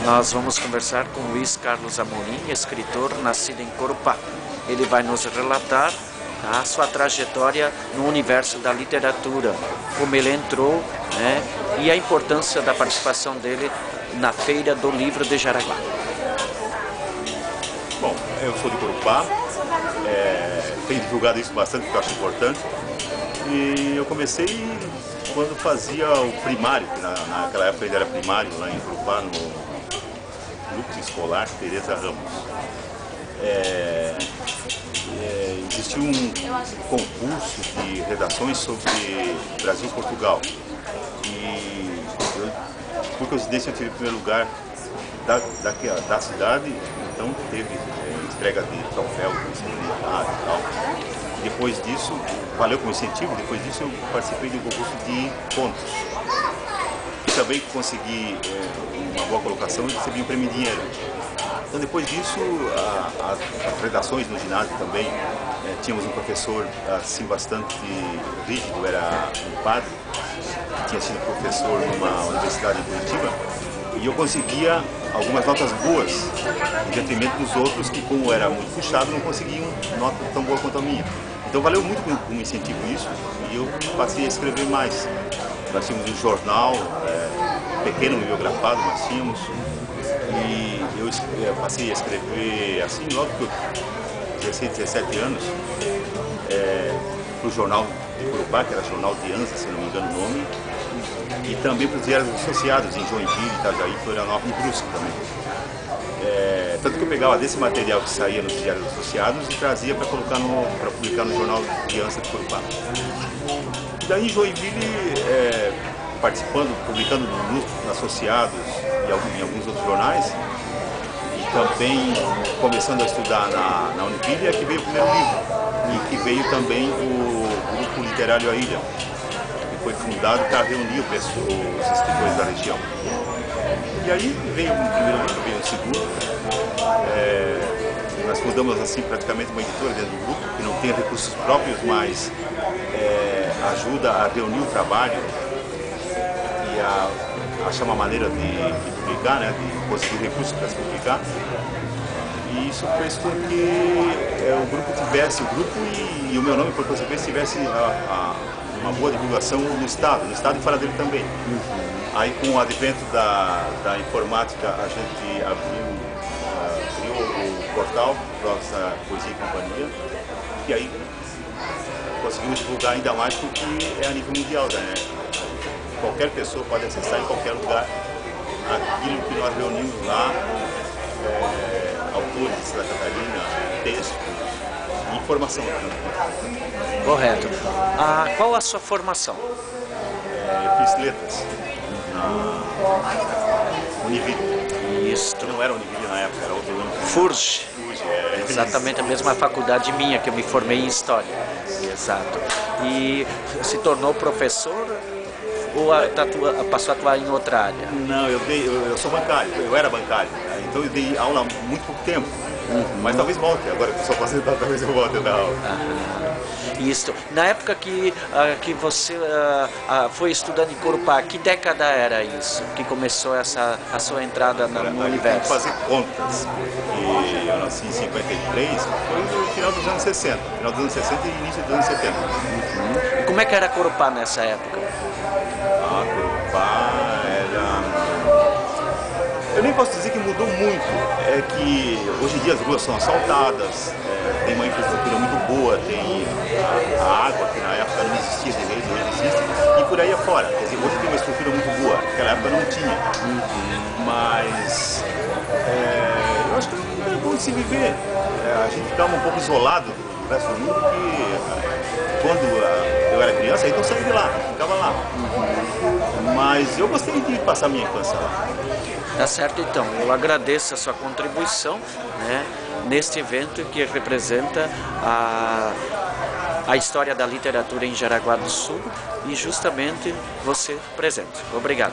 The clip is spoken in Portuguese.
Nós vamos conversar com Luiz Carlos Amorim, escritor nascido em Corupá. Ele vai nos relatar a sua trajetória no universo da literatura, como ele entrou, né, e a importância da participação dele na Feira do Livro de Jaraguá. Bom, eu sou de Corupá, tenho divulgado isso bastante porque eu acho importante. E eu comecei quando fazia o primário, que naquela época ainda era primário, lá em Corupá, no grupo escolar Teresa Ramos. Existiu um concurso de redações sobre Brasil e Portugal. E por coincidência eu tive o primeiro lugar da cidade, então teve entrega de troféu, e tal. Depois disso, valeu como incentivo, depois disso eu participei de um concurso de contos. E também consegui uma boa colocação e recebi um prêmio em dinheiro. Então depois disso, as redações no ginásio também, tínhamos um professor assim bastante rígido, era um padre, que tinha sido professor numa universidade em Curitiba, e eu conseguia algumas notas boas, em detrimento dos outros que, como era muito puxado, não conseguiam nota tão boa quanto a minha. Então valeu muito como incentivo isso, e eu passei a escrever mais. Nós tínhamos um jornal, pequeno, biografado, nós tínhamos, e eu passei a escrever assim, logo que eu 16, 17 anos, para o jornal de Corupá, que era Jornal de Anza, se não me engano o nome, e também para os diários associados em Joinville, Itajaí, Florianópolis e Brusque também. Tanto que eu pegava desse material que saía nos diários associados e trazia para publicar no Jornal de Anza de Corupá. E daí em Joinville, participando, publicando nos associados e em alguns outros jornais, e também começando a estudar na Univille, é que veio o primeiro livro, e que veio também o Grupo Literário A Ilha, que foi fundado para reunir os escritores da região. E aí veio o primeiro livro, veio o segundo. Nós fundamos assim praticamente uma editora dentro do grupo, que não tem recursos próprios, mas ajuda a reunir o trabalho e a achar uma maneira de publicar, né, de conseguir recursos para se publicar. E isso fez com que o grupo e o meu nome, por consequência, tivesse uma boa divulgação no Estado e fora dele também. Aí, com o advento da informática, a gente criou o portal Nossa Poesia e Companhia, e aí conseguimos divulgar ainda mais porque é a nível mundial, né? Qualquer pessoa pode acessar em qualquer lugar aquilo que nós reunimos lá, autores de Santa Catarina, textos, informação. Correto. Qual a sua formação? Eu fiz letras na Univille. Isto. Não era Univille na época, era outro nome. FURJ. Exatamente a mesma faculdade minha, que eu me formei em História. Exato. E se tornou professor ou passou a atuar em outra área? Não, eu sou bancário, eu era bancário, né? Então eu dei aula há muito pouco tempo. Mas talvez volte, agora que eu sou aposentado, talvez eu volte a dar aula. Isso. Na época que você foi estudando em Corupá, que década era isso? Que começou a sua entrada no universo? Fazer contas, porque eu nasci em 53, foi no final dos anos 60. Final dos anos 60 e início dos anos 70. E como é que era Corupá nessa época? Corupá era... Eu nem posso dizer que mudou muito, é que hoje em dia as ruas são asfaltadas, tem uma infraestrutura muito boa, tem a água que na época não existia direito, hoje existe, e por aí afora. Quer dizer, hoje tem uma estrutura muito boa, naquela época não tinha. Mas eu acho que é bom de se viver. A gente ficava um pouco isolado do resto do mundo, que quando eu era criança, então eu saía de lá, ficava lá. Mas eu gostei de passar minha infância lá. Tá certo, então. Eu agradeço a sua contribuição, né, neste evento que representa a história da literatura em Jaraguá do Sul e justamente você presente. Obrigado.